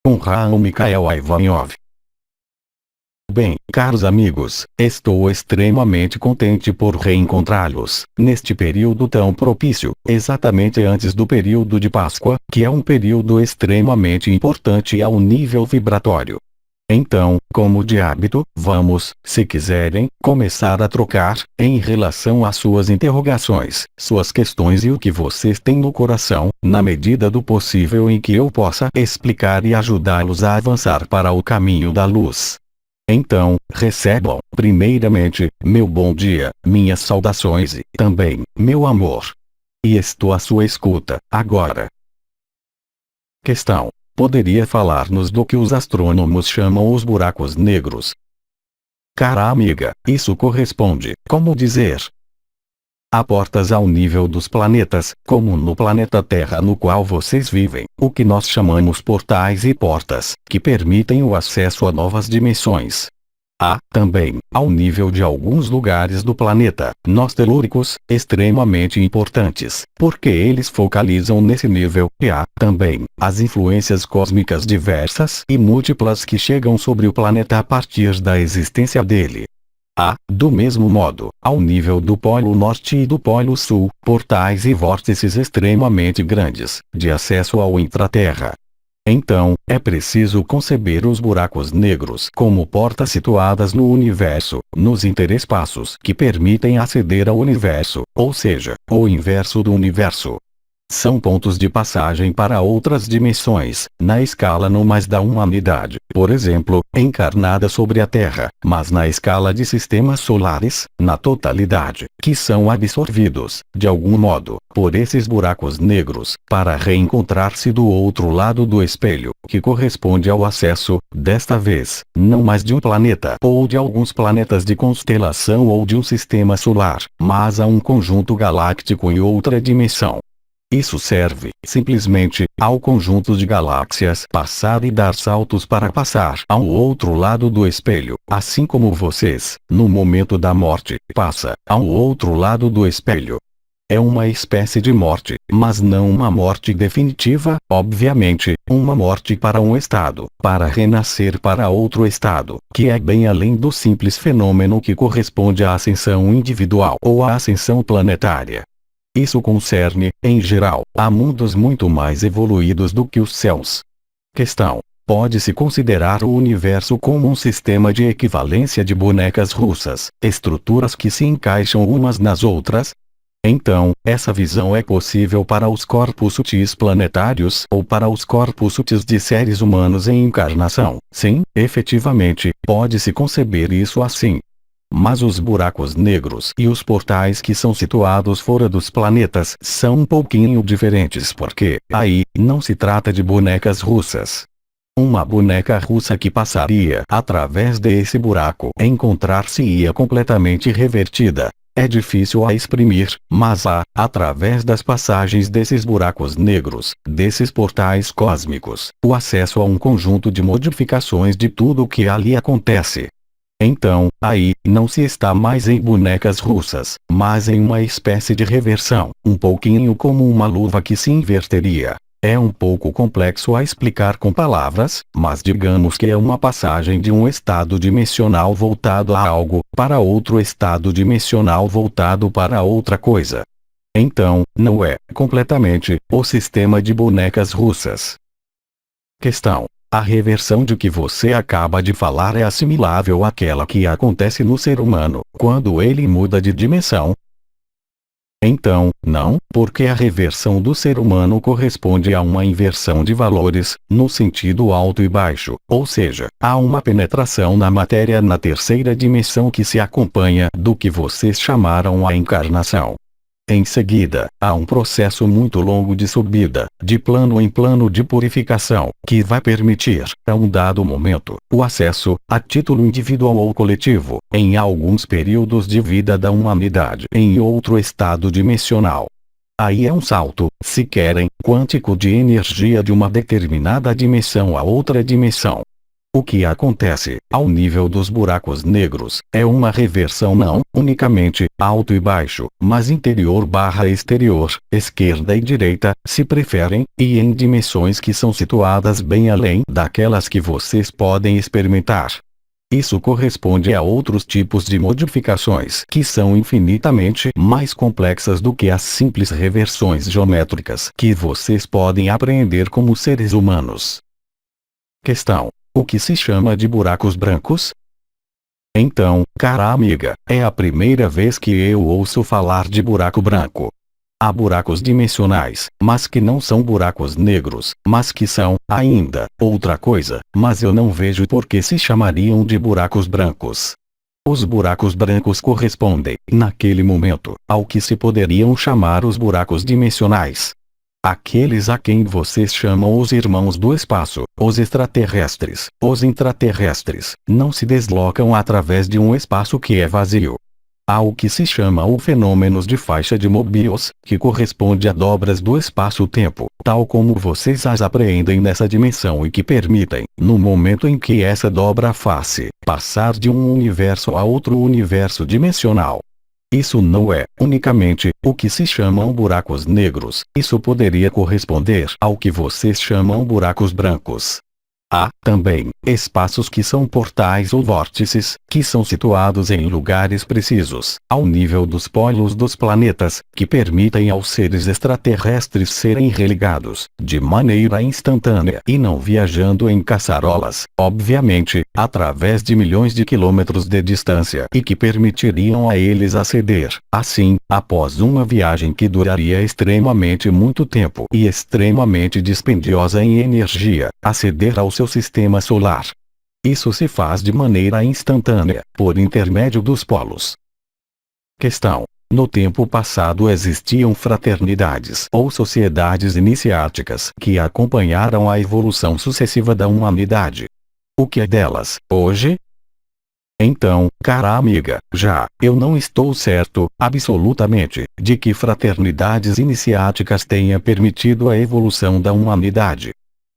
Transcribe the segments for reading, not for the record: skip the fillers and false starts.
com Raul Mikhael Ivanov. Bem, caros amigos, estou extremamente contente por reencontrá-los, neste período tão propício, exatamente antes do período de Páscoa, que é um período extremamente importante ao nível vibratório. Então, como de hábito, vamos, se quiserem, começar a trocar, em relação às suas interrogações, suas questões e o que vocês têm no coração, na medida do possível em que eu possa explicar e ajudá-los a avançar para o caminho da luz. Então, recebam, primeiramente, meu bom dia, minhas saudações e, também, meu amor. E estou à sua escuta, agora. Questão: poderia falar-nos do que os astrônomos chamam os buracos negros? Cara amiga, isso corresponde, como dizer, a portas ao nível dos planetas, como no planeta Terra no qual vocês vivem, o que nós chamamos portais e portas, que permitem o acesso a novas dimensões. Há, também, ao nível de alguns lugares do planeta, nós telúricos, extremamente importantes, porque eles focalizam nesse nível, e há, também, as influências cósmicas diversas e múltiplas que chegam sobre o planeta a partir da existência dele. Há, do mesmo modo, ao nível do Polo Norte e do Polo Sul, portais e vórtices extremamente grandes, de acesso ao intraterra. Então, é preciso conceber os buracos negros como portas situadas no universo, nos interespaços que permitem aceder ao universo, ou seja, o inverso do universo. São pontos de passagem para outras dimensões, na escala não mais da humanidade, por exemplo, encarnada sobre a Terra, mas na escala de sistemas solares, na totalidade, que são absorvidos, de algum modo, por esses buracos negros, para reencontrar-se do outro lado do espelho, que corresponde ao acesso, desta vez, não mais de um planeta ou de alguns planetas de constelação ou de um sistema solar, mas a um conjunto galáctico em outra dimensão. Isso serve, simplesmente, ao conjunto de galáxias passar e dar saltos para passar ao outro lado do espelho, assim como vocês, no momento da morte, passa ao outro lado do espelho. É uma espécie de morte, mas não uma morte definitiva, obviamente, uma morte para um estado, para renascer para outro estado, que é bem além do simples fenômeno que corresponde à ascensão individual ou à ascensão planetária. Isso concerne, em geral, a mundos muito mais evoluídos do que os céus. Questão: pode-se considerar o universo como um sistema de equivalência de bonecas russas, estruturas que se encaixam umas nas outras? Então, essa visão é possível para os corpos sutis planetários ou para os corpos sutis de seres humanos em encarnação. Sim, efetivamente, pode-se conceber isso assim. Mas os buracos negros e os portais que são situados fora dos planetas são um pouquinho diferentes porque, aí, não se trata de bonecas russas. Uma boneca russa que passaria através desse buraco encontrar-se-ia completamente revertida. É difícil a exprimir, mas há, através das passagens desses buracos negros, desses portais cósmicos, o acesso a um conjunto de modificações de tudo o que ali acontece. Então, aí, não se está mais em bonecas russas, mas em uma espécie de reversão, um pouquinho como uma luva que se inverteria. É um pouco complexo a explicar com palavras, mas digamos que é uma passagem de um estado dimensional voltado a algo, para outro estado dimensional voltado para outra coisa. Então, não é, completamente, o sistema de bonecas russas. Questão: a reversão de que você acaba de falar é assimilável àquela que acontece no ser humano, quando ele muda de dimensão? Então, não, porque a reversão do ser humano corresponde a uma inversão de valores, no sentido alto e baixo, ou seja, há uma penetração na matéria na terceira dimensão que se acompanha do que vocês chamaram a encarnação. Em seguida, há um processo muito longo de subida, de plano em plano de purificação, que vai permitir, a um dado momento, o acesso, a título individual ou coletivo, em alguns períodos de vida da humanidade em outro estado dimensional. Aí é um salto, se querem, quântico de energia de uma determinada dimensão a outra dimensão. O que acontece, ao nível dos buracos negros, é uma reversão não unicamente alto e baixo, mas interior/exterior, esquerda e direita, se preferem, e em dimensões que são situadas bem além daquelas que vocês podem experimentar. Isso corresponde a outros tipos de modificações que são infinitamente mais complexas do que as simples reversões geométricas que vocês podem apreender como seres humanos. Questão: o que se chama de buracos brancos? Então, cara amiga, é a primeira vez que eu ouço falar de buraco branco. Há buracos dimensionais, mas que não são buracos negros, mas que são, ainda, outra coisa, mas eu não vejo por que se chamariam de buracos brancos. Os buracos brancos correspondem, naquele momento, ao que se poderiam chamar os buracos dimensionais. Aqueles a quem vocês chamam os irmãos do espaço, os extraterrestres, os intraterrestres, não se deslocam através de um espaço que é vazio. Há o que se chama o fenômenos de faixa de Mobius, que corresponde a dobras do espaço-tempo, tal como vocês as apreendem nessa dimensão e que permitem, no momento em que essa dobra a face, passar de um universo a outro universo dimensional. Isso não é, unicamente, o que se chamam buracos negros, isso poderia corresponder ao que vocês chamam buracos brancos. Há, também, espaços que são portais ou vórtices, que são situados em lugares precisos, ao nível dos polos dos planetas, que permitem aos seres extraterrestres serem religados, de maneira instantânea e não viajando em caçarolas, obviamente, através de milhões de quilômetros de distância e que permitiriam a eles aceder, assim, após uma viagem que duraria extremamente muito tempo e extremamente dispendiosa em energia, aceder ao seu sistema solar. Isso se faz de maneira instantânea, por intermédio dos polos. Questão: no tempo passado existiam fraternidades ou sociedades iniciáticas que acompanharam a evolução sucessiva da humanidade. O que é delas, hoje? Então, cara amiga, eu não estou certo, absolutamente, de que fraternidades iniciáticas tenha permitido a evolução da humanidade.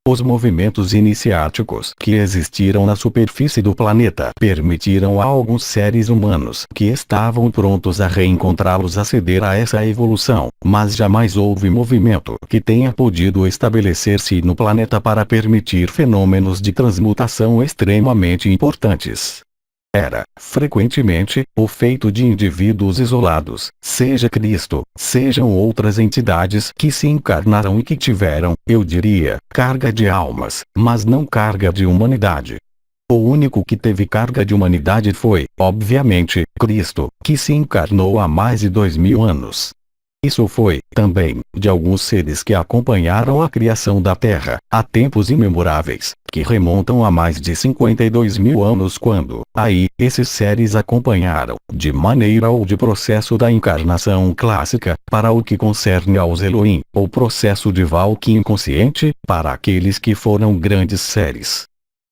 Os movimentos iniciáticos que existiram na superfície do planeta permitiram a alguns seres humanos que estavam prontos a reencontrá-los aceder a essa evolução, mas jamais houve movimento que tenha podido estabelecer-se no planeta para permitir fenômenos de transmutação extremamente importantes. Era, frequentemente, o feito de indivíduos isolados, seja Cristo, sejam outras entidades que se encarnaram e que tiveram, eu diria, carga de almas, mas não carga de humanidade. O único que teve carga de humanidade foi, obviamente, Cristo, que se encarnou há mais de 2000 anos. Isso foi, também, de alguns seres que acompanharam a criação da Terra, há tempos imemoráveis, que remontam a mais de 52.000 anos quando, aí, esses seres acompanharam, de maneira ou de processo da encarnação clássica, para o que concerne aos Elohim, ou processo de Valky inconsciente, para aqueles que foram grandes seres.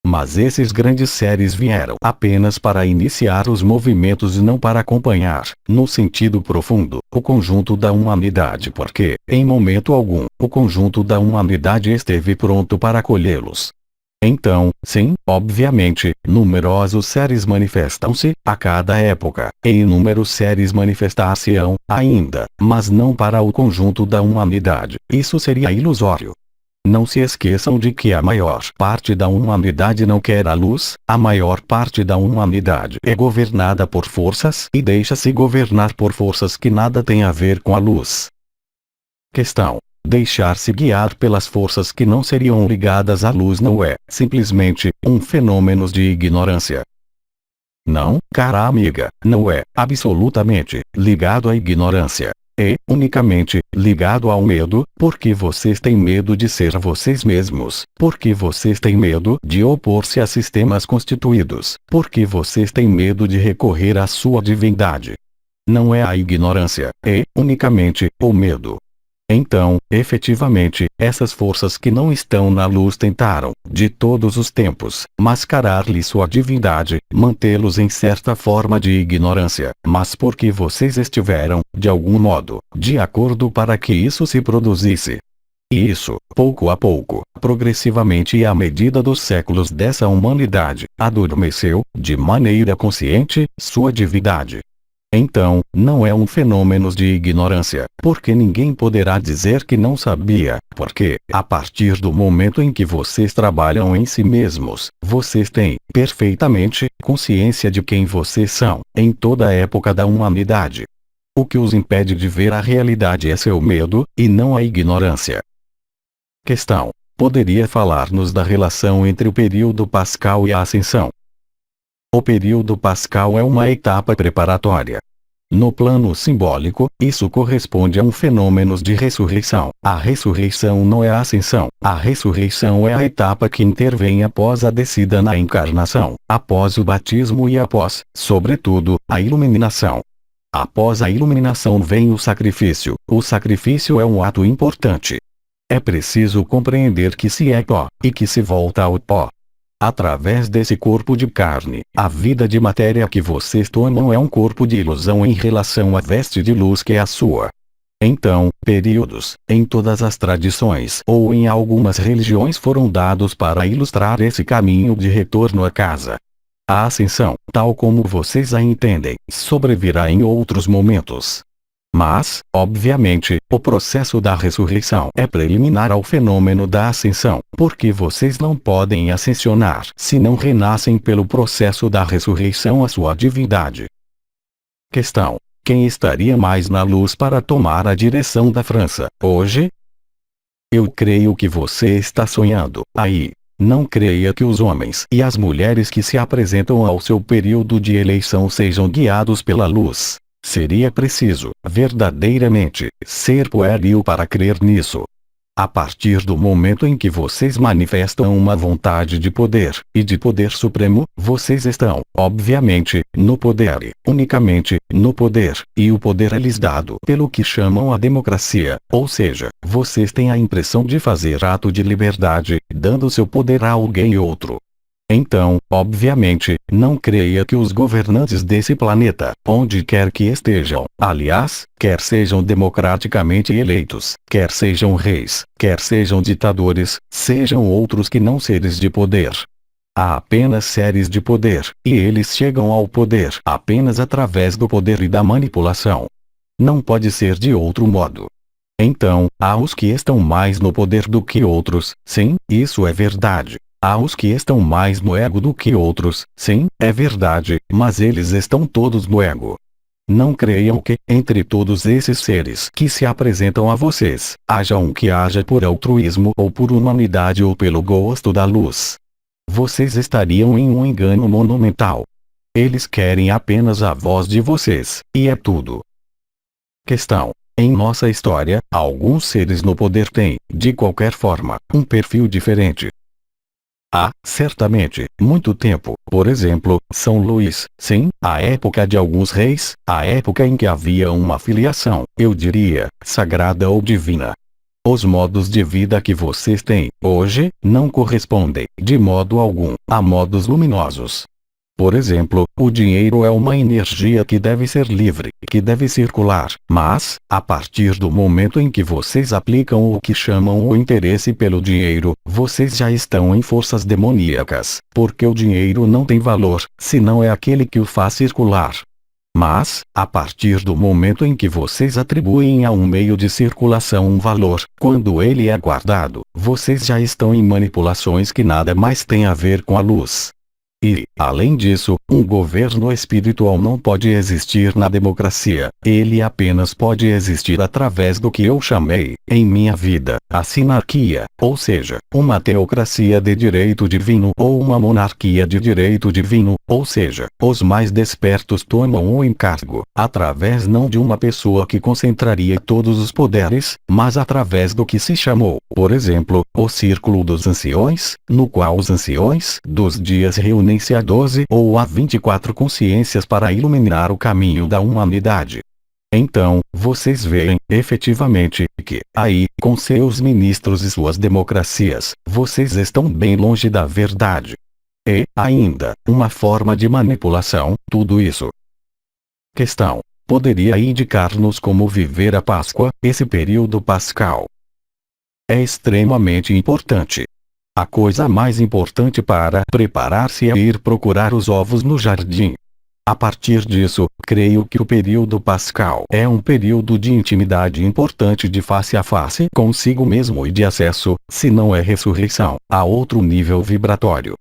Mas esses grandes seres vieram apenas para iniciar os movimentos e não para acompanhar, no sentido profundo, o conjunto da humanidade porque, em momento algum, o conjunto da humanidade esteve pronto para acolhê-los. Então, sim, obviamente, numerosos seres manifestam-se, a cada época, e inúmeros seres manifestar-se-ão, ainda, mas não para o conjunto da humanidade, isso seria ilusório. Não se esqueçam de que a maior parte da humanidade não quer a luz, a maior parte da humanidade é governada por forças e deixa-se governar por forças que nada têm a ver com a luz. Questão: deixar-se guiar pelas forças que não seriam ligadas à luz não é, simplesmente, um fenômeno de ignorância. Não, cara amiga, não é, absolutamente, ligado à ignorância. É, unicamente, ligado ao medo, porque vocês têm medo de ser vocês mesmos, porque vocês têm medo de opor-se a sistemas constituídos, porque vocês têm medo de recorrer à sua divindade. Não é a ignorância, é, unicamente, o medo. Então, efetivamente, essas forças que não estão na luz tentaram, de todos os tempos, mascarar-lhe sua divindade, mantê-los em certa forma de ignorância, mas porque vocês estiveram, de algum modo, de acordo para que isso se produzisse. E isso, pouco a pouco, progressivamente e à medida dos séculos dessa humanidade, adormeceu, de maneira consciente, sua divindade. Então, não é um fenômeno de ignorância, porque ninguém poderá dizer que não sabia, porque, a partir do momento em que vocês trabalham em si mesmos, vocês têm, perfeitamente, consciência de quem vocês são, em toda a época da humanidade. O que os impede de ver a realidade é seu medo, e não a ignorância. Questão: poderia falar-nos da relação entre o período pascal e a ascensão? O período pascal é uma etapa preparatória. No plano simbólico, isso corresponde a um fenômeno de ressurreição. A ressurreição não é a ascensão. A ressurreição é a etapa que intervém após a descida na encarnação, após o batismo e após, sobretudo, a iluminação. Após a iluminação vem o sacrifício. O sacrifício é um ato importante. É preciso compreender que se é pó, e que se volta ao pó. Através desse corpo de carne, a vida de matéria que vocês tomam é um corpo de ilusão em relação à veste de luz que é a sua. Então, períodos, em todas as tradições ou em algumas religiões foram dados para ilustrar esse caminho de retorno a casa. A ascensão, tal como vocês a entendem, sobrevirá em outros momentos. Mas, obviamente, o processo da ressurreição é preliminar ao fenômeno da ascensão, porque vocês não podem ascensionar se não renascem pelo processo da ressurreição à sua divindade. Questão: quem estaria mais na luz para tomar a direção da França, hoje? Eu creio que você está sonhando, aí. Não creia que os homens e as mulheres que se apresentam ao seu período de eleição sejam guiados pela luz. Seria preciso, verdadeiramente, ser pueril para crer nisso. A partir do momento em que vocês manifestam uma vontade de poder, e de poder supremo, vocês estão, obviamente, no poder, unicamente, no poder, e o poder é lhes dado pelo que chamam a democracia, ou seja, vocês têm a impressão de fazer ato de liberdade, dando seu poder a alguém outro. Então, obviamente, não creia que os governantes desse planeta, onde quer que estejam, aliás, quer sejam democraticamente eleitos, quer sejam reis, quer sejam ditadores, sejam outros que não seres de poder. Há apenas seres de poder, e eles chegam ao poder apenas através do poder e da manipulação. Não pode ser de outro modo. Então, há os que estão mais no poder do que outros, sim, isso é verdade. Há os que estão mais no ego do que outros, sim, é verdade, mas eles estão todos no ego. Não creiam que, entre todos esses seres que se apresentam a vocês, haja um que haja por altruísmo ou por humanidade ou pelo gosto da luz. Vocês estariam em um engano monumental. Eles querem apenas a voz de vocês, e é tudo. Questão: em nossa história, alguns seres no poder têm, de qualquer forma, um perfil diferente. Há, certamente, muito tempo, por exemplo, São Luís, sim, a época de alguns reis, a época em que havia uma filiação, eu diria, sagrada ou divina. Os modos de vida que vocês têm, hoje, não correspondem, de modo algum, a modos luminosos. Por exemplo, o dinheiro é uma energia que deve ser livre, que deve circular, mas, a partir do momento em que vocês aplicam o que chamam o interesse pelo dinheiro, vocês já estão em forças demoníacas, porque o dinheiro não tem valor, se não é aquele que o faz circular. Mas, a partir do momento em que vocês atribuem a um meio de circulação um valor, quando ele é guardado, vocês já estão em manipulações que nada mais têm a ver com a luz. E, além disso, um governo espiritual não pode existir na democracia, ele apenas pode existir através do que eu chamei, em minha vida, a sinarquia, ou seja, uma teocracia de direito divino ou uma monarquia de direito divino, ou seja, os mais despertos tomam o encargo, através não de uma pessoa que concentraria todos os poderes, mas através do que se chamou, por exemplo, o Círculo dos Anciões, no qual os anciões dos dias reúnem-se a 12 ou a 24 consciências para iluminar o caminho da humanidade. Então, vocês veem, efetivamente, que, aí, com seus ministros e suas democracias, vocês estão bem longe da verdade. E, ainda, uma forma de manipulação, tudo isso. Questão: poderia indicar-nos como viver a Páscoa, esse período pascal? é extremamente importante. A coisa mais importante para preparar-se é ir procurar os ovos no jardim. A partir disso, creio que o período pascal é um período de intimidade importante de face a face consigo mesmo e de acesso, se não é ressurreição, a outro nível vibratório.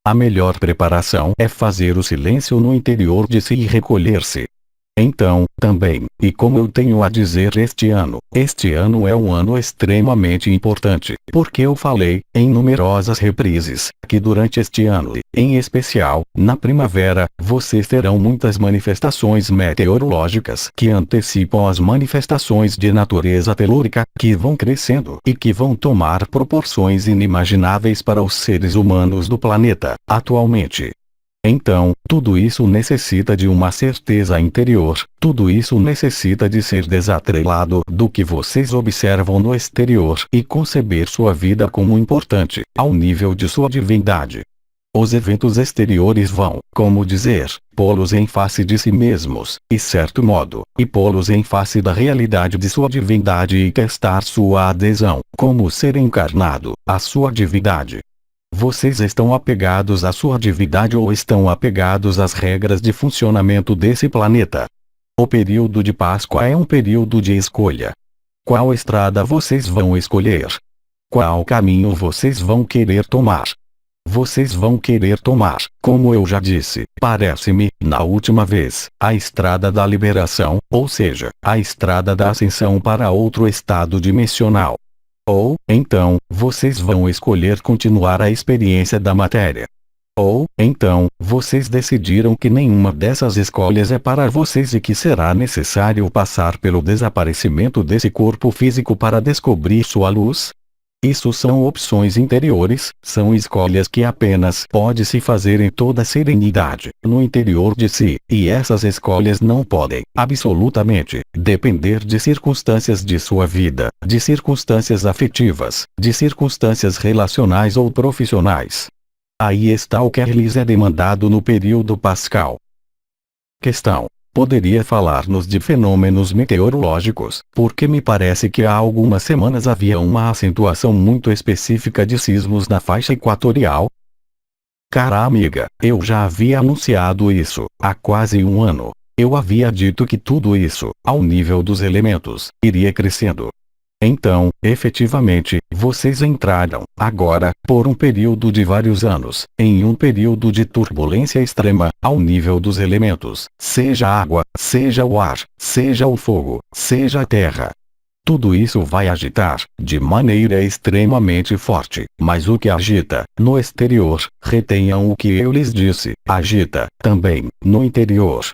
A melhor preparação é fazer o silêncio no interior de si e recolher-se. Então, também, e como eu tenho a dizer este ano é um ano extremamente importante, porque eu falei, em numerosas reprises, que durante este ano, em especial, na primavera, vocês terão muitas manifestações meteorológicas que antecipam as manifestações de natureza telúrica, que vão crescendo e que vão tomar proporções inimagináveis para os seres humanos do planeta, atualmente. Então, tudo isso necessita de uma certeza interior, tudo isso necessita de ser desatrelado do que vocês observam no exterior e conceber sua vida como importante, ao nível de sua divindade. Os eventos exteriores vão, como dizer, pô-los em face de si mesmos, e certo modo, e pô-los em face da realidade de sua divindade e testar sua adesão, como ser encarnado, à sua divindade. Vocês estão apegados à sua divindade ou estão apegados às regras de funcionamento desse planeta? O período de Páscoa é um período de escolha. Qual estrada vocês vão escolher? Qual caminho vocês vão querer tomar? Vocês vão querer tomar, como eu já disse, parece-me, na última vez, a estrada da liberação, ou seja, a estrada da ascensão para outro estado dimensional. Ou, então, vocês vão escolher continuar a experiência da matéria. Ou, então, vocês decidiram que nenhuma dessas escolhas é para vocês e que será necessário passar pelo desaparecimento desse corpo físico para descobrir sua luz? Isso são opções interiores, são escolhas que apenas pode-se fazer em toda serenidade, no interior de si, e essas escolhas não podem, absolutamente, depender de circunstâncias de sua vida, de circunstâncias afetivas, de circunstâncias relacionais ou profissionais. Aí está o que lhes é demandado no período pascal. Questão. Poderia falar-nos de fenômenos meteorológicos, porque me parece que há algumas semanas havia uma acentuação muito específica de sismos na faixa equatorial? Cara amiga, eu já havia anunciado isso, há quase um ano. Eu havia dito que tudo isso, ao nível dos elementos, iria crescendo. Então, efetivamente, vocês entraram, agora, por um período de vários anos, em um período de turbulência extrema, ao nível dos elementos, seja a água, seja o ar, seja o fogo, seja a terra. Tudo isso vai agitar, de maneira extremamente forte, mas o que agita, no exterior, retenham o que eu lhes disse, agita, também, no interior.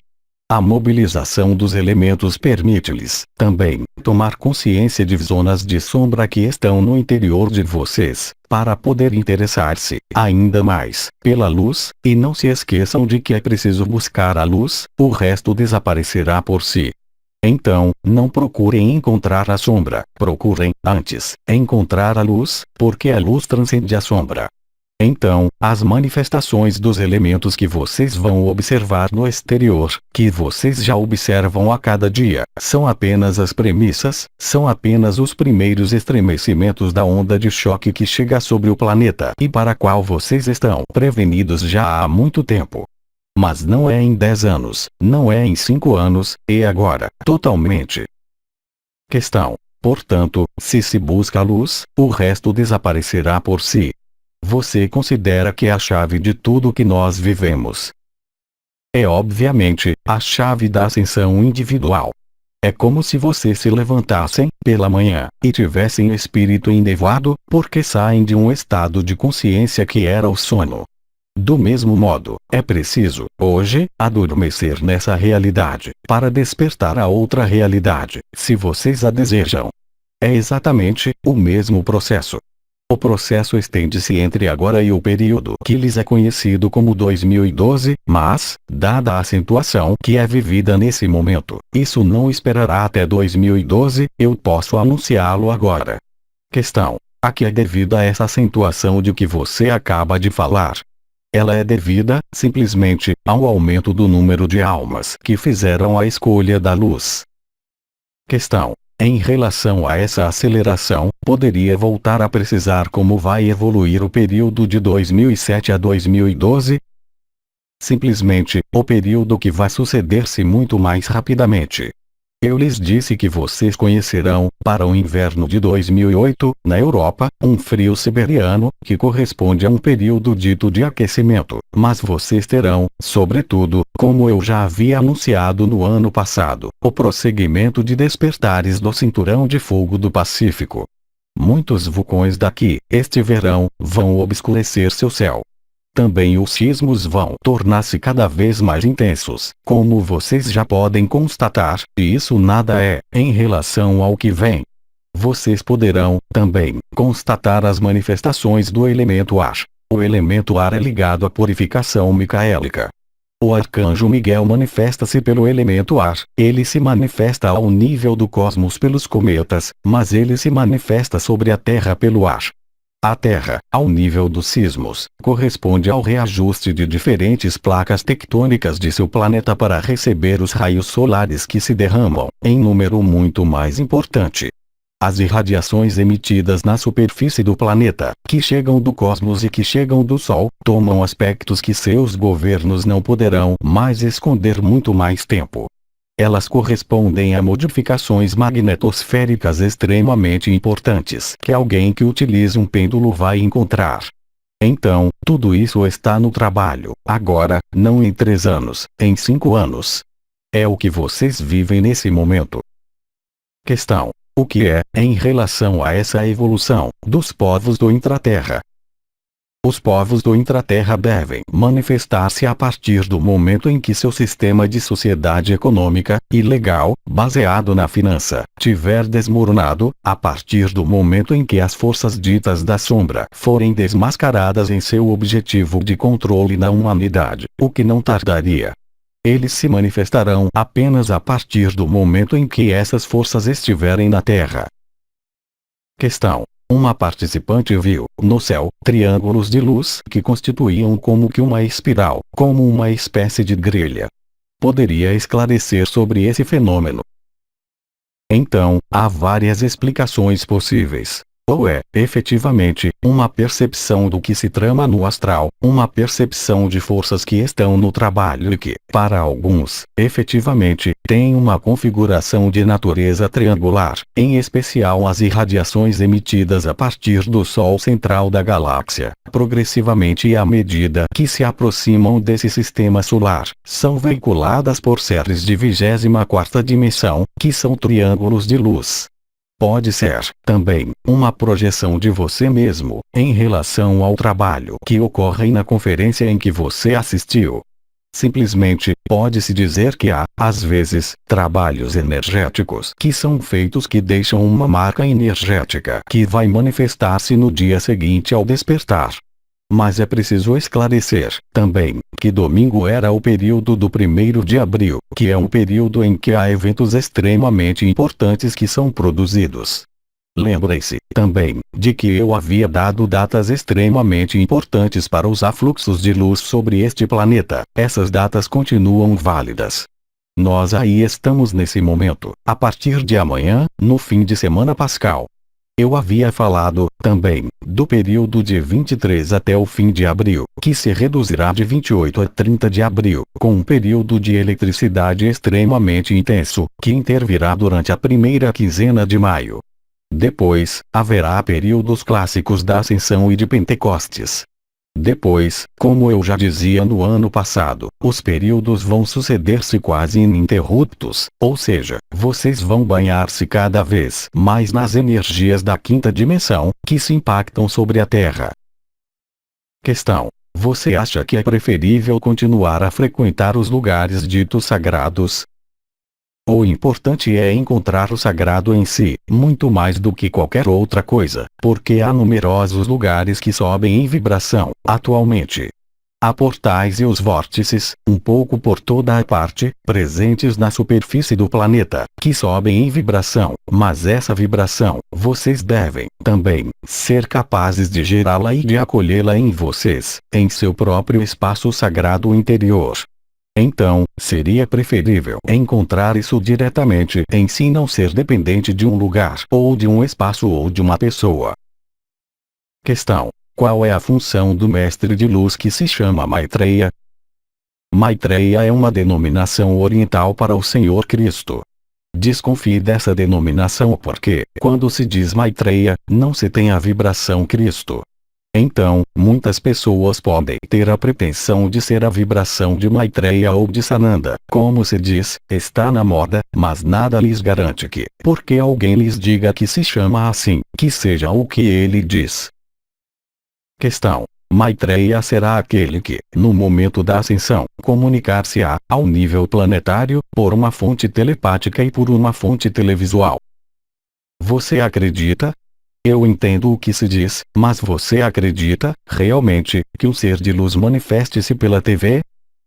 A mobilização dos elementos permite-lhes, também, tomar consciência de zonas de sombra que estão no interior de vocês, para poder interessar-se, ainda mais, pela luz, e não se esqueçam de que é preciso buscar a luz, o resto desaparecerá por si. Então, não procurem encontrar a sombra, procurem, antes, encontrar a luz, porque a luz transcende a sombra. Então, as manifestações dos elementos que vocês vão observar no exterior, que vocês já observam a cada dia, são apenas as premissas, são apenas os primeiros estremecimentos da onda de choque que chega sobre o planeta e para a qual vocês estão prevenidos já há muito tempo. Mas não é em 10 anos, não é em 5 anos, e agora, totalmente. Questão. Portanto, se busca a luz, o resto desaparecerá por si. Você considera que é a chave de tudo que nós vivemos. É obviamente, a chave da ascensão individual. É como se vocês se levantassem, pela manhã, e tivessem o espírito ennevoado, porque saem de um estado de consciência que era o sono. Do mesmo modo, é preciso, hoje, adormecer nessa realidade, para despertar a outra realidade, se vocês a desejam. É exatamente o mesmo processo. O processo estende-se entre agora e o período que lhes é conhecido como 2012, mas, dada a acentuação que é vivida nesse momento, isso não esperará até 2012, eu posso anunciá-lo agora. Questão. A que é devida essa acentuação de que você acaba de falar? Ela é devida, simplesmente, ao aumento do número de almas que fizeram a escolha da luz. Questão. Em relação a essa aceleração, poderia voltar a precisar como vai evoluir o período de 2007 a 2012? Simplesmente, o período que vai suceder-se muito mais rapidamente. Eu lhes disse que vocês conhecerão, para o inverno de 2008, na Europa, um frio siberiano, que corresponde a um período dito de aquecimento, mas vocês terão, sobretudo, como eu já havia anunciado no ano passado, o prosseguimento de despertares do cinturão de fogo do Pacífico. Muitos vulcões daqui, este verão, vão obscurecer seu céu. Também os sismos vão tornar-se cada vez mais intensos, como vocês já podem constatar, e isso nada é, em relação ao que vem. Vocês poderão, também, constatar as manifestações do elemento ar. O elemento ar é ligado à purificação micaélica. O arcanjo Miguel manifesta-se pelo elemento ar, ele se manifesta ao nível do cosmos pelos cometas, mas ele se manifesta sobre a Terra pelo ar. A Terra, ao nível dos sismos, corresponde ao reajuste de diferentes placas tectônicas de seu planeta para receber os raios solares que se derramam, em número muito mais importante. As irradiações emitidas na superfície do planeta, que chegam do cosmos e que chegam do Sol, tomam aspectos que seus governos não poderão mais esconder muito mais tempo. Elas correspondem a modificações magnetosféricas extremamente importantes que alguém que utilize um pêndulo vai encontrar. Então, tudo isso está no trabalho, agora, não em 3 anos, em 5 anos. É o que vocês vivem nesse momento. Questão: o que é, em relação a essa evolução, dos povos do intraterra? Os povos do intraterra devem manifestar-se a partir do momento em que seu sistema de sociedade econômica e legal, baseado na finança, tiver desmoronado, a partir do momento em que as forças ditas da sombra forem desmascaradas em seu objetivo de controle da humanidade, o que não tardaria. Eles se manifestarão apenas a partir do momento em que essas forças estiverem na Terra. Questão: uma participante viu, no céu, triângulos de luz que constituíam como que uma espiral, como uma espécie de grelha. Poderia esclarecer sobre esse fenômeno? Então, há várias explicações possíveis. Ou é, efetivamente, uma percepção do que se trama no astral, uma percepção de forças que estão no trabalho e que, para alguns, efetivamente, tem uma configuração de natureza triangular, em especial as irradiações emitidas a partir do Sol central da galáxia, progressivamente e à medida que se aproximam desse sistema solar, são veiculadas por séries de 24ª dimensão, que são triângulos de luz. Pode ser, também, uma projeção de você mesmo, em relação ao trabalho que ocorre na conferência em que você assistiu. Simplesmente, pode-se dizer que há, às vezes, trabalhos energéticos que são feitos que deixam uma marca energética que vai manifestar-se no dia seguinte ao despertar. Mas é preciso esclarecer, também, que domingo era o período do 1º de abril, que é um período em que há eventos extremamente importantes que são produzidos. Lembre-se, também, de que eu havia dado datas extremamente importantes para os afluxos de luz sobre este planeta. Essas datas continuam válidas. Nós aí estamos nesse momento, a partir de amanhã, no fim de semana pascal. Eu havia falado, também, do período de 23 até o fim de abril, que se reduzirá de 28 a 30 de abril, com um período de eletricidade extremamente intenso, que intervirá durante a primeira quinzena de maio. Depois, haverá períodos clássicos da Ascensão e de Pentecostes. Depois, como eu já dizia no ano passado, os períodos vão suceder-se quase ininterruptos, ou seja, vocês vão banhar-se cada vez mais nas energias da 5ª dimensão, que se impactam sobre a Terra. Questão: você acha que é preferível continuar a frequentar os lugares ditos sagrados? O importante é encontrar o sagrado em si, muito mais do que qualquer outra coisa, porque há numerosos lugares que sobem em vibração, atualmente. Há portais e os vórtices, um pouco por toda a parte, presentes na superfície do planeta, que sobem em vibração, mas essa vibração, vocês devem, também, ser capazes de gerá-la e de acolhê-la em vocês, em seu próprio espaço sagrado interior. Então, seria preferível encontrar isso diretamente em si, não ser dependente de um lugar, ou de um espaço, ou de uma pessoa. Questão: qual é a função do mestre de luz que se chama Maitreya? Maitreya é uma denominação oriental para o Senhor Cristo. Desconfie dessa denominação porque, quando se diz Maitreya, não se tem a vibração Cristo. Então, muitas pessoas podem ter a pretensão de ser a vibração de Maitreya ou de Sananda. Como se diz, está na moda, mas nada lhes garante que, porque alguém lhes diga que se chama assim, que seja o que ele diz. Questão: Maitreya será aquele que, no momento da ascensão, comunicar-se-á, ao nível planetário, por uma fonte telepática e por uma fonte televisual. Você acredita? Eu entendo o que se diz, mas você acredita, realmente, que um ser de luz manifeste-se pela TV?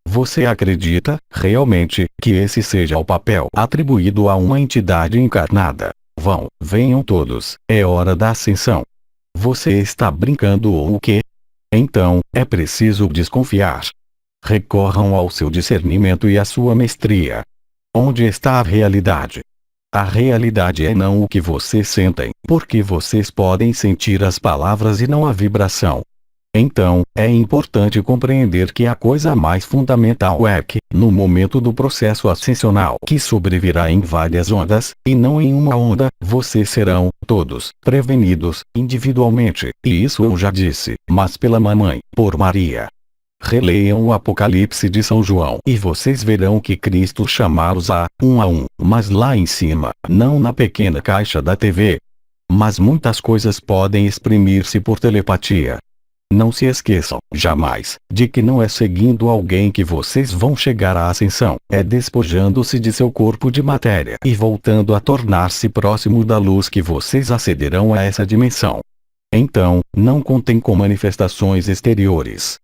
Você acredita, realmente, que esse seja o papel atribuído a uma entidade encarnada? Venham todos, é hora da ascensão. Você está brincando ou o quê? Então, é preciso desconfiar. Recorram ao seu discernimento e à sua mestria. Onde está a realidade? A realidade é não o que vocês sentem, porque vocês podem sentir as palavras e não a vibração. Então, é importante compreender que a coisa mais fundamental é que, no momento do processo ascensional que sobrevirá em várias ondas, e não em uma onda, vocês serão, todos, prevenidos, individualmente, e isso eu já disse, mas pela Mamãe, por Maria. Releiam o Apocalipse de São João e vocês verão que Cristo chamá-los a um, mas lá em cima, não na pequena caixa da TV. Mas muitas coisas podem exprimir-se por telepatia. Não se esqueçam, jamais, de que não é seguindo alguém que vocês vão chegar à ascensão, é despojando-se de seu corpo de matéria e voltando a tornar-se próximo da luz que vocês acederão a essa dimensão. Então, não contem com manifestações exteriores.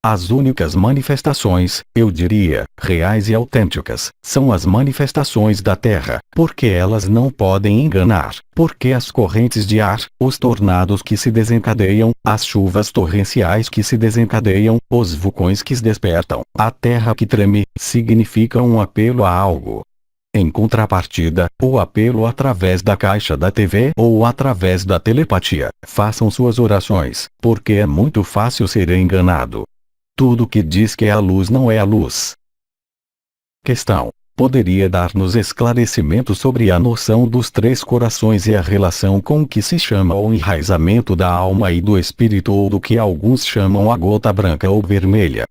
As únicas manifestações, eu diria, reais e autênticas, são as manifestações da Terra, porque elas não podem enganar, porque as correntes de ar, os tornados que se desencadeiam, as chuvas torrenciais que se desencadeiam, os vulcões que se despertam, a Terra que treme, significam um apelo a algo. Em contrapartida, o apelo através da caixa da TV ou através da telepatia, façam suas orações, porque é muito fácil ser enganado. Tudo que diz que é a luz não é a luz. Questão: poderia dar-nos esclarecimento sobre a noção dos três corações e a relação com o que se chama o enraizamento da alma e do espírito ou do que alguns chamam a gota branca ou vermelha?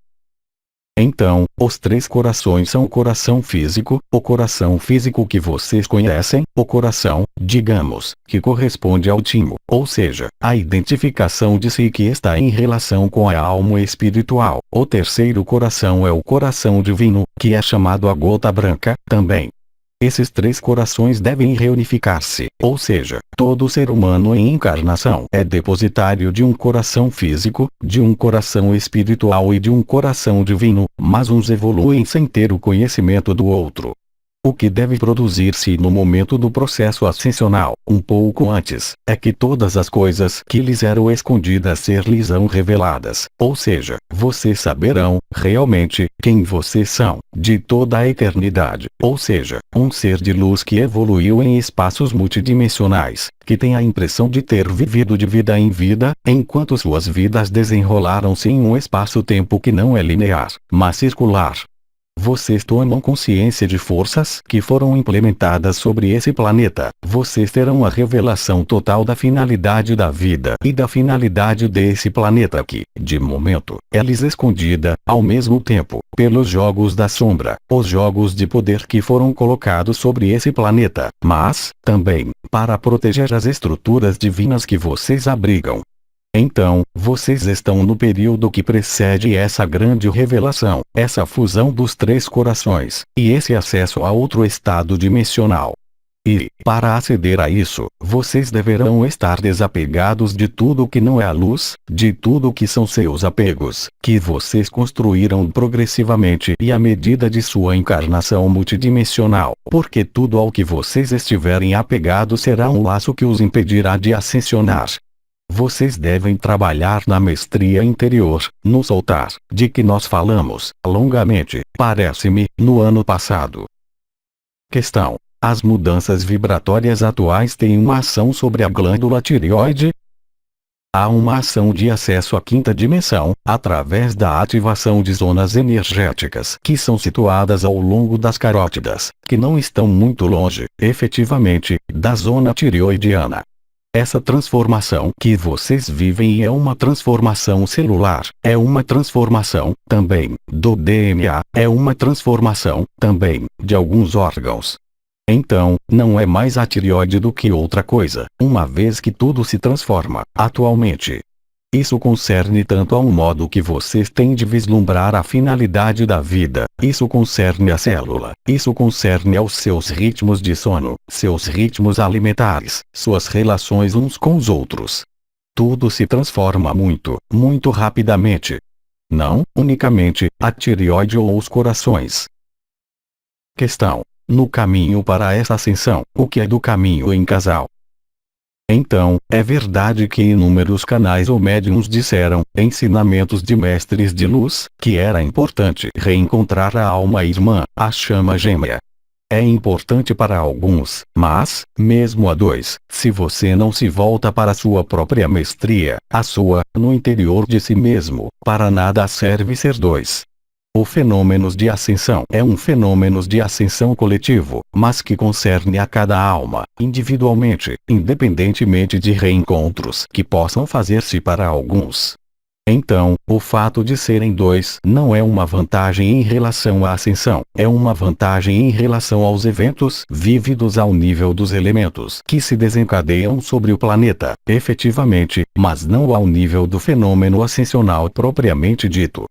Então, os três corações são o coração físico que vocês conhecem, o coração, digamos, que corresponde ao timo, ou seja, a identificação de si que está em relação com a alma espiritual. O terceiro coração é o coração divino, que é chamado a gota branca, também. Esses três corações devem reunificar-se, ou seja, todo ser humano em encarnação é depositário de um coração físico, de um coração espiritual e de um coração divino, mas uns evoluem sem ter o conhecimento do outro. O que deve produzir-se no momento do processo ascensional, um pouco antes, é que todas as coisas que lhes eram escondidas ser-lhes-ão reveladas, ou seja, vocês saberão, realmente, quem vocês são, de toda a eternidade, ou seja, um ser de luz que evoluiu em espaços multidimensionais, que tem a impressão de ter vivido de vida em vida, enquanto suas vidas desenrolaram-se em um espaço-tempo que não é linear, mas circular. Vocês tomam consciência de forças que foram implementadas sobre esse planeta. Vocês terão a revelação total da finalidade da vida e da finalidade desse planeta que, de momento, é-lhes escondida, ao mesmo tempo, pelos jogos da sombra, os jogos de poder que foram colocados sobre esse planeta, mas, também, para proteger as estruturas divinas que vocês abrigam. Então, vocês estão no período que precede essa grande revelação, essa fusão dos três corações, e esse acesso a outro estado dimensional. E, para aceder a isso, vocês deverão estar desapegados de tudo que não é a luz, de tudo que são seus apegos, que vocês construíram progressivamente e à medida de sua encarnação multidimensional, porque tudo ao que vocês estiverem apegados será um laço que os impedirá de ascensionar. vocês devem trabalhar na mestria interior, no soltar, de que nós falamos, longamente, parece-me, no ano passado. Questão: as mudanças vibratórias atuais têm uma ação sobre a glândula tireoide? Há uma ação de acesso à quinta dimensão, através da ativação de zonas energéticas que são situadas ao longo das carótidas, que não estão muito longe, efetivamente, da zona tireoidiana. Essa transformação que vocês vivem é uma transformação celular, é uma transformação, também, do DNA, é uma transformação, também, de alguns órgãos. Então, não é mais a tireoide do que outra coisa, uma vez que tudo se transforma, atualmente. Isso concerne tanto ao modo que vocês têm de vislumbrar a finalidade da vida, isso concerne a célula, isso concerne aos seus ritmos de sono, seus ritmos alimentares, suas relações uns com os outros. Tudo se transforma muito, muito rapidamente. Não, unicamente, a tireoide ou os corações. Questão: no caminho para essa ascensão, o que é do caminho em casal? Então, é verdade que inúmeros canais ou médiuns disseram, ensinamentos de mestres de luz, que era importante reencontrar a alma irmã, a chama gêmea. É importante para alguns, mas, mesmo a dois, se você não se volta para sua própria mestria, a sua, no interior de si mesmo, para nada serve ser dois. O fenômeno de ascensão é um fenômeno de ascensão coletivo, mas que concerne a cada alma, individualmente, independentemente de reencontros que possam fazer-se para alguns. Então, o fato de serem dois não é uma vantagem em relação à ascensão, é uma vantagem em relação aos eventos vívidos ao nível dos elementos que se desencadeiam sobre o planeta, efetivamente, mas não ao nível do fenômeno ascensional propriamente dito.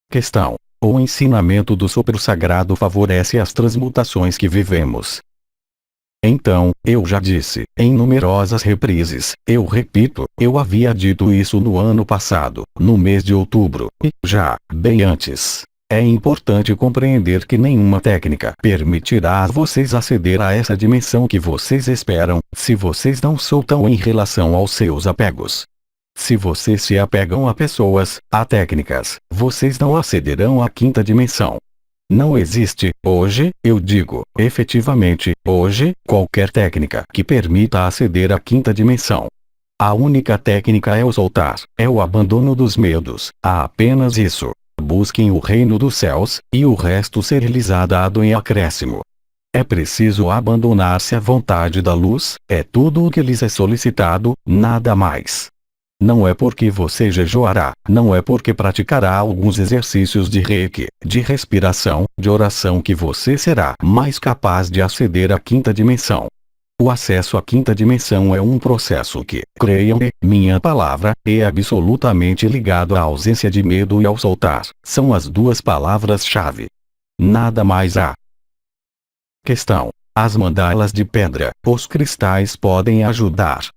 Questão: o ensinamento do sopro sagrado favorece as transmutações que vivemos. Então, eu já disse, em numerosas reprises, eu repito, eu havia dito isso no ano passado, no mês de outubro, e já, bem antes. É importante compreender que nenhuma técnica permitirá a vocês aceder a essa dimensão que vocês esperam, se vocês não soltam em relação aos seus apegos. Se vocês se apegam a pessoas, a técnicas, vocês não acederão à quinta dimensão. Não existe, hoje, eu digo, efetivamente, hoje, qualquer técnica que permita aceder à quinta dimensão. A única técnica é o soltar, é o abandono dos medos, há apenas isso. Busquem o reino dos céus, e o resto ser-lhes dado em acréscimo. É preciso abandonar-se à vontade da luz, é tudo o que lhes é solicitado, nada mais. Não é porque você jejuará, não é porque praticará alguns exercícios de reiki, de respiração, de oração que você será mais capaz de aceder à quinta dimensão. O acesso à quinta dimensão é um processo que, creiam-me, minha palavra, é absolutamente ligado à ausência de medo e ao soltar. São as duas palavras-chave. Nada mais há. Questão: as mandalas de pedra, os cristais podem ajudar?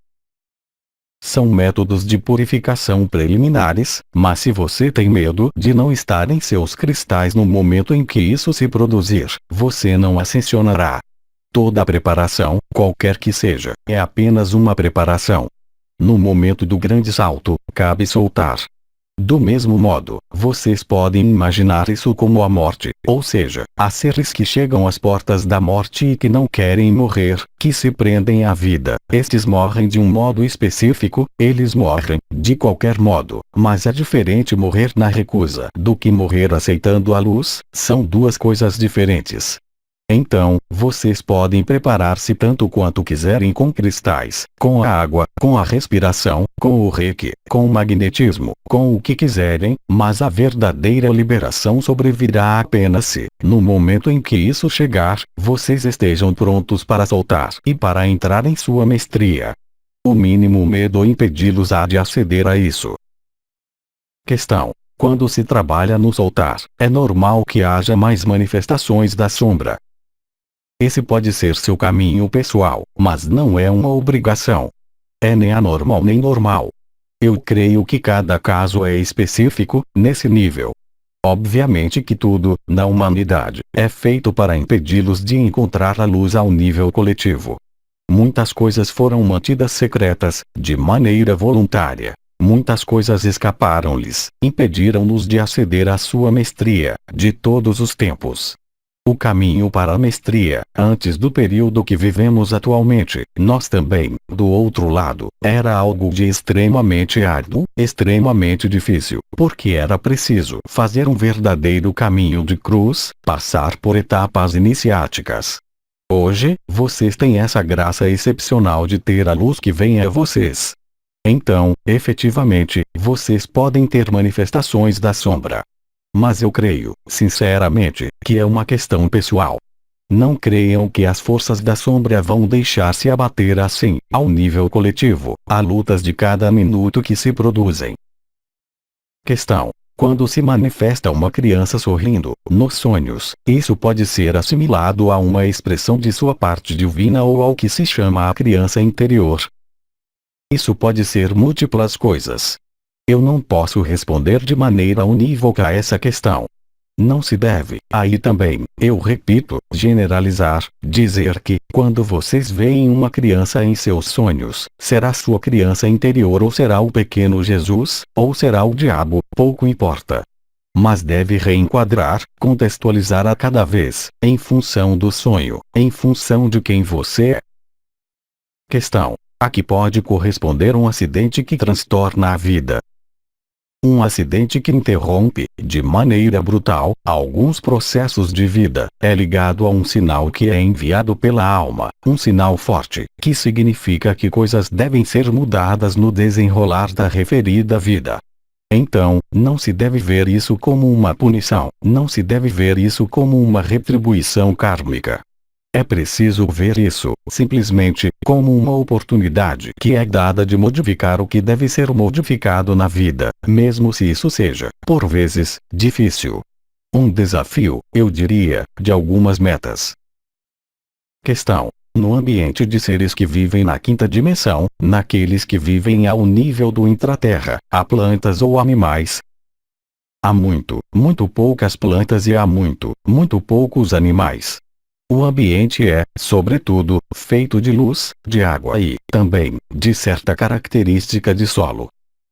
São métodos de purificação preliminares, mas se você tem medo de não estar em seus cristais no momento em que isso se produzir, você não ascensionará. Toda preparação, qualquer que seja, é apenas uma preparação. No momento do grande salto, cabe soltar. Do mesmo modo, vocês podem imaginar isso como a morte, ou seja, há seres que chegam às portas da morte e que não querem morrer, que se prendem à vida. Estes morrem de um modo específico, eles morrem, de qualquer modo, mas é diferente morrer na recusa do que morrer aceitando a luz, são duas coisas diferentes. Então, vocês podem preparar-se tanto quanto quiserem com cristais, com a água, com a respiração, com o reiki, com o magnetismo, com o que quiserem, mas a verdadeira liberação sobrevirá apenas se, no momento em que isso chegar, vocês estejam prontos para soltar e para entrar em sua mestria. O mínimo medo impedi-los de aceder a isso. Questão: quando se trabalha no soltar, é normal que haja mais manifestações da sombra. Esse pode ser seu caminho pessoal, mas não é uma obrigação. É nem anormal nem normal. Eu creio que cada caso é específico, nesse nível. Obviamente que tudo, na humanidade, é feito para impedi-los de encontrar a luz ao nível coletivo. Muitas coisas foram mantidas secretas, de maneira voluntária. Muitas coisas escaparam-lhes, impediram-nos de aceder à sua mestria, de todos os tempos. O caminho para a mestria, antes do período que vivemos atualmente, nós também, do outro lado, era algo de extremamente árduo, extremamente difícil, porque era preciso fazer um verdadeiro caminho de cruz, passar por etapas iniciáticas. Hoje, vocês têm essa graça excepcional de ter a luz que vem a vocês. Então, efetivamente, vocês podem ter manifestações da sombra. Mas eu creio, sinceramente, que é uma questão pessoal. Não creiam que as forças da sombra vão deixar-se abater assim, ao nível coletivo, a lutas de cada minuto que se produzem. Questão: quando se manifesta uma criança sorrindo, nos sonhos, isso pode ser assimilado a uma expressão de sua parte divina ou ao que se chama a criança interior. Isso pode ser múltiplas coisas. Eu não posso responder de maneira unívoca a essa questão. Não se deve, aí também, eu repito, generalizar, dizer que, quando vocês veem uma criança em seus sonhos, será sua criança interior ou será o pequeno Jesus, ou será o diabo, pouco importa. Mas deve reenquadrar, contextualizar a cada vez, em função do sonho, em função de quem você é. Questão: a que pode corresponder um acidente que transtorna a vida? Um acidente que interrompe, de maneira brutal, alguns processos de vida, é ligado a um sinal que é enviado pela alma, um sinal forte, que significa que coisas devem ser mudadas no desenrolar da referida vida. Então, não se deve ver isso como uma punição, não se deve ver isso como uma retribuição kármica. É preciso ver isso, simplesmente, como uma oportunidade que é dada de modificar o que deve ser modificado na vida, mesmo se isso seja, por vezes, difícil. Um desafio, eu diria, de algumas metas. Questão: no ambiente de seres que vivem na quinta dimensão, naqueles que vivem ao nível do intraterra, há plantas ou animais? Há muito poucas plantas e há muito poucos animais. O ambiente é, sobretudo, feito de luz, de água e, também, de certa característica de solo.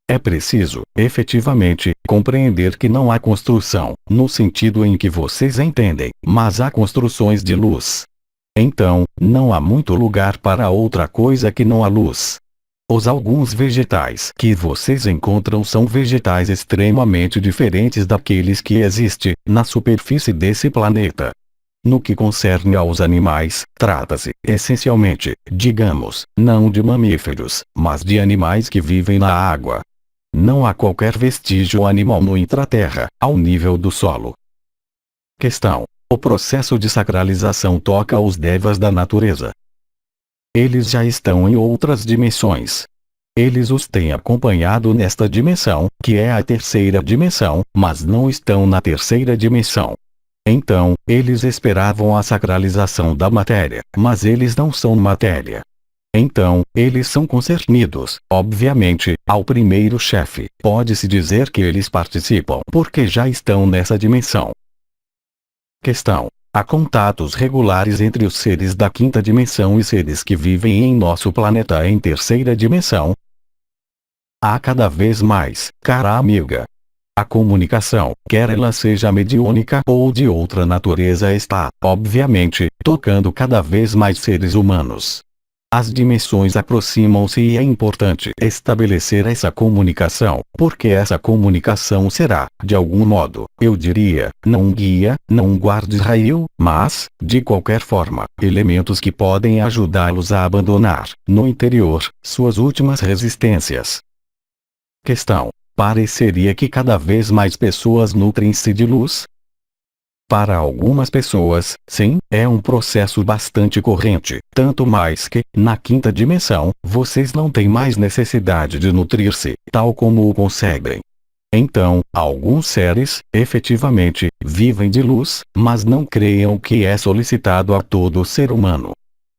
É preciso, efetivamente, compreender que não há construção, no sentido em que vocês entendem, mas há construções de luz. Então, não há muito lugar para outra coisa que não a luz. Alguns vegetais que vocês encontram são vegetais extremamente diferentes daqueles que existem na superfície desse planeta. No que concerne aos animais, trata-se, essencialmente, digamos, não de mamíferos, mas de animais que vivem na água. Não há qualquer vestígio animal no intraterra, ao nível do solo. Questão: o processo de sacralização toca os devas da natureza. Eles já estão em outras dimensões. Eles os têm acompanhado nesta dimensão, que é a terceira dimensão, mas não estão na terceira dimensão. Então, eles esperavam a sacralização da matéria, mas eles não são matéria. Então, eles são concernidos, obviamente, ao primeiro chefe. Pode-se dizer que eles participam porque já estão nessa dimensão. Questão: há contatos regulares entre os seres da quinta dimensão e seres que vivem em nosso planeta em terceira dimensão? Há cada vez mais, cara amiga. A comunicação, quer ela seja mediúnica ou de outra natureza, está, obviamente, tocando cada vez mais seres humanos. As dimensões aproximam-se e é importante estabelecer essa comunicação, porque essa comunicação será, de algum modo, eu diria, não um guia, não um guarda-raio, mas, de qualquer forma, elementos que podem ajudá-los a abandonar, no interior, suas últimas resistências. Questão: pareceria que cada vez mais pessoas nutrem-se de luz? Para algumas pessoas, sim, é um processo bastante corrente, tanto mais que, na quinta dimensão, vocês não têm mais necessidade de nutrir-se, tal como o conseguem. Então, alguns seres, efetivamente, vivem de luz, mas não creiam que é solicitado a todo ser humano.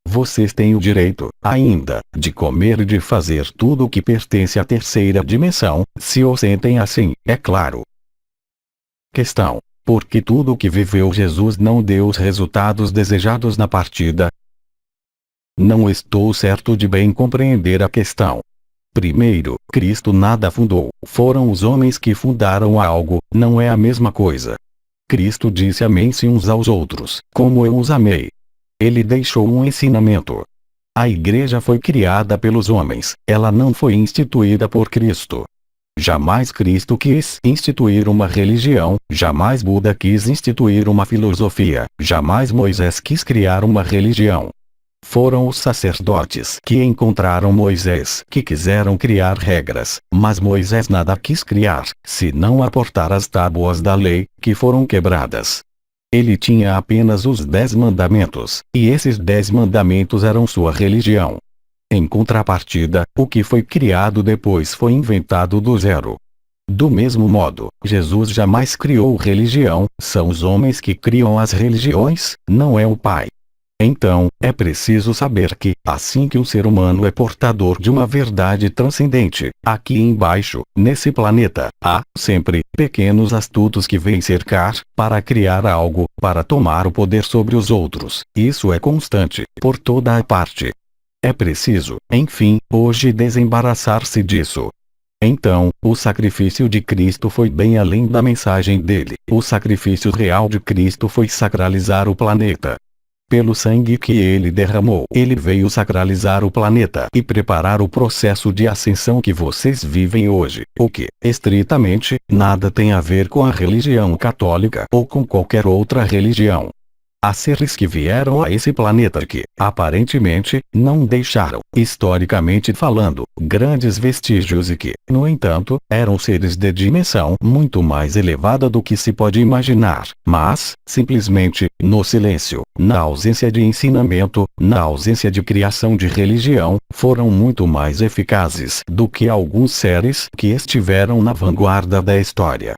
Vocês têm o direito, ainda, de comer e de fazer tudo o que pertence à terceira dimensão, se o sentem assim, é claro. Questão: por que tudo o que viveu Jesus não deu os resultados desejados na partida? não estou certo de bem compreender a questão. Primeiro, Cristo nada fundou, foram os homens que fundaram algo, não é a mesma coisa. Cristo disse amém-se uns aos outros, como eu os amei. Ele deixou um ensinamento. A igreja foi criada pelos homens, ela não foi instituída por Cristo. Jamais Cristo quis instituir uma religião, jamais Buda quis instituir uma filosofia, jamais Moisés quis criar uma religião. Foram os sacerdotes que encontraram Moisés que quiseram criar regras, mas Moisés nada quis criar, senão aportar as tábuas da lei, que foram quebradas. Ele tinha apenas os 10 mandamentos, e esses 10 mandamentos eram sua religião. Em contrapartida, o que foi criado depois foi inventado do zero. Do mesmo modo, Jesus jamais criou religião, são os homens que criam as religiões, não é o Pai. Então, é preciso saber que, assim que um ser humano é portador de uma verdade transcendente, aqui embaixo, nesse planeta, há, sempre, pequenos astutos que vêm cercar, para criar algo, para tomar o poder sobre os outros. Isso é constante, por toda a parte. É preciso, enfim, hoje desembaraçar-se disso. Então, o sacrifício de Cristo foi bem além da mensagem dele. O sacrifício real de Cristo foi sacralizar o planeta. Pelo sangue que ele derramou, ele veio sacralizar o planeta e preparar o processo de ascensão que vocês vivem hoje, o que, estritamente, nada tem a ver com a religião católica ou com qualquer outra religião. Há seres que vieram a esse planeta que, aparentemente, não deixaram, historicamente falando, grandes vestígios e que, no entanto, eram seres de dimensão muito mais elevada do que se pode imaginar, mas, simplesmente, no silêncio, na ausência de ensinamento, na ausência de criação de religião, foram muito mais eficazes do que alguns seres que estiveram na vanguarda da história.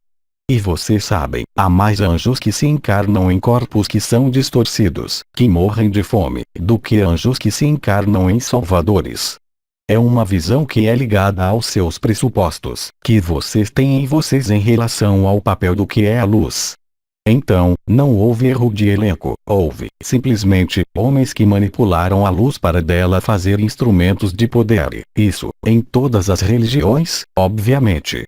E vocês sabem, há mais anjos que se encarnam em corpos que são distorcidos, que morrem de fome, do que anjos que se encarnam em salvadores. É uma visão que é ligada aos seus pressupostos, que vocês têm em vocês em relação ao papel do que é a luz. Então, não houve erro de elenco, houve, simplesmente, homens que manipularam a luz para dela fazer instrumentos de poder. Isso, em todas as religiões, obviamente.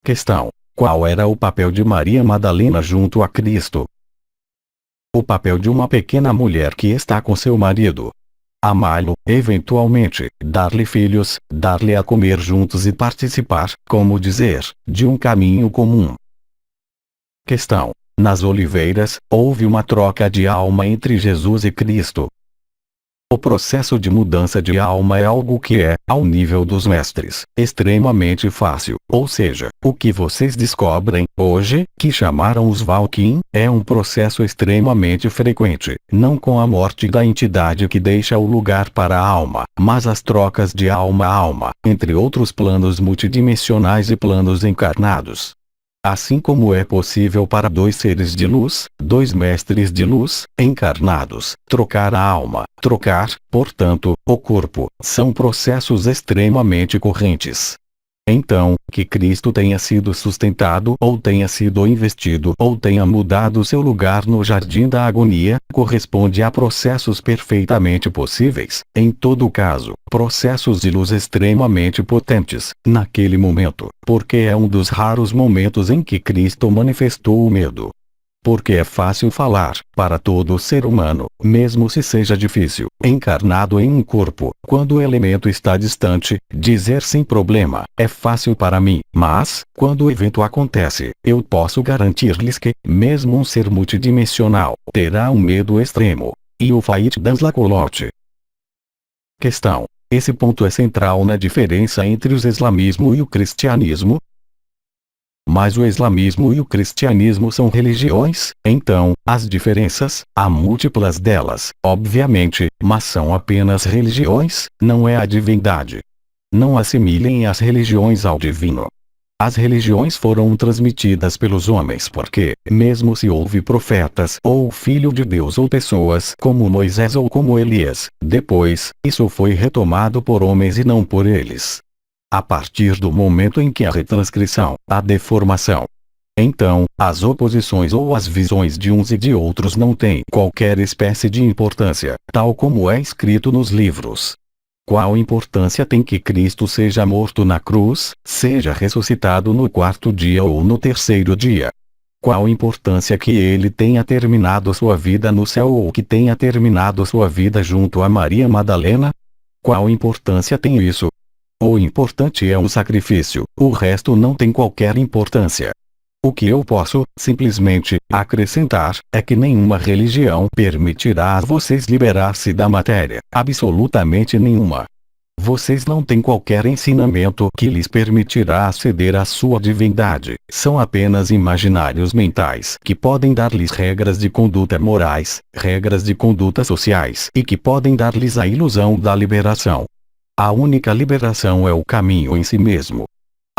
Questão. Qual era o papel de Maria Madalena junto a Cristo? O papel de uma pequena mulher que está com seu marido. Amá-lo, eventualmente, dar-lhe filhos, dar-lhe a comer juntos e participar, como dizer, de um caminho comum. Questão. Nas oliveiras, houve uma troca de alma entre Jesus e Cristo. O processo de mudança de alma é algo que é, ao nível dos mestres, extremamente fácil, ou seja, o que vocês descobrem, hoje, que chamaram os Valkyrie, é um processo extremamente frequente, não com a morte da entidade que deixa o lugar para a alma, mas as trocas de alma a alma, entre outros planos multidimensionais e planos encarnados. Assim como é possível para dois seres de luz, dois mestres de luz, encarnados, trocar a alma, trocar, portanto, o corpo, são processos extremamente correntes. Então, que Cristo tenha sido sustentado ou tenha sido investido ou tenha mudado seu lugar no jardim da agonia, corresponde a processos perfeitamente possíveis, em todo caso, processos de luz extremamente potentes, naquele momento, porque é um dos raros momentos em que Cristo manifestou o medo. Porque é fácil falar, para todo ser humano, mesmo se seja difícil, encarnado em um corpo, quando o elemento está distante, dizer sem problema, é fácil para mim, mas, quando o evento acontece, eu posso garantir-lhes que, mesmo um ser multidimensional, terá um medo extremo. E o Fait dans la colotte. Questão. Esse ponto é central na diferença entre o islamismo e o cristianismo. Mas o islamismo e o cristianismo são religiões, então, as diferenças, há múltiplas delas, obviamente, mas são apenas religiões, não é a divindade. Não assimilem as religiões ao divino. As religiões foram transmitidas pelos homens porque, mesmo se houve profetas ou filho de Deus ou pessoas como Moisés ou como Elias, depois, isso foi retomado por homens e não por eles. A partir do momento em que a retranscrição, a deformação. Então, as oposições ou as visões de uns e de outros não têm qualquer espécie de importância, tal como é escrito nos livros. Qual importância tem que Cristo seja morto na cruz, seja ressuscitado no quarto dia ou no terceiro dia? Qual importância que ele tenha terminado sua vida no céu ou que tenha terminado sua vida junto a Maria Madalena? Qual importância tem isso? O importante é o sacrifício, o resto não tem qualquer importância. O que eu posso, simplesmente, acrescentar, é que nenhuma religião permitirá a vocês liberar-se da matéria, absolutamente nenhuma. Vocês não têm qualquer ensinamento que lhes permitirá aceder à sua divindade, são apenas imaginários mentais que podem dar-lhes regras de conduta morais, regras de conduta sociais e que podem dar-lhes a ilusão da liberação. A única liberação é o caminho em si mesmo.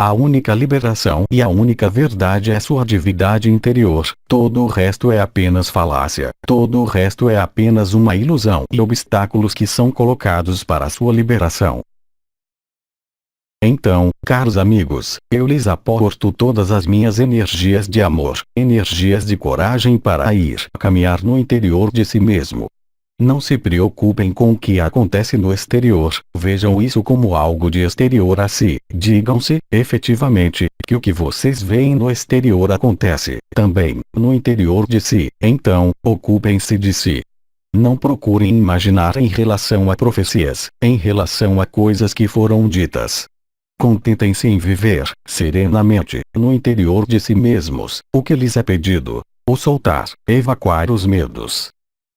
A única liberação e a única verdade é sua divindade interior, todo o resto é apenas falácia, todo o resto é apenas uma ilusão e obstáculos que são colocados para sua liberação. Então, caros amigos, eu lhes aporto todas as minhas energias de amor, energias de coragem para ir caminhar no interior de si mesmo. Não se preocupem com o que acontece no exterior, vejam isso como algo de exterior a si. Digam-se, efetivamente, que o que vocês veem no exterior acontece, também, no interior de si. Então, ocupem-se de si. Não procurem imaginar em relação a profecias, em relação a coisas que foram ditas. Contentem-se em viver, serenamente, no interior de si mesmos, o que lhes é pedido. O soltar, evacuar os medos.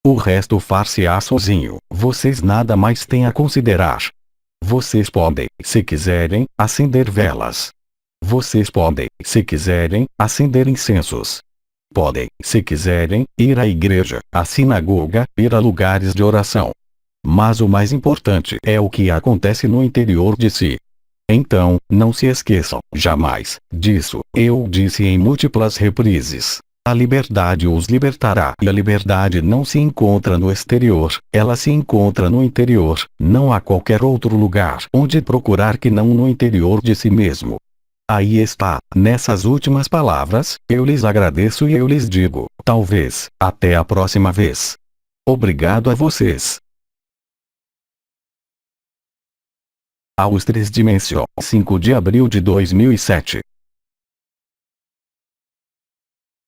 O resto far-se-á sozinho, vocês nada mais têm a considerar. Vocês podem, se quiserem, acender velas. Vocês podem, se quiserem, acender incensos. Podem, se quiserem, ir à igreja, à sinagoga, ir a lugares de oração. Mas o mais importante é o que acontece no interior de si. Então, não se esqueçam, jamais, disso. Eu disse em múltiplas reprises. A liberdade os libertará. E a liberdade não se encontra no exterior, ela se encontra no interior. Não há qualquer outro lugar onde procurar que não no interior de si mesmo. Aí está, nessas últimas palavras, eu lhes agradeço e eu lhes digo, talvez, até a próxima vez. Obrigado a vocês. Aos 3 Dimensão, 5 de abril de 2007.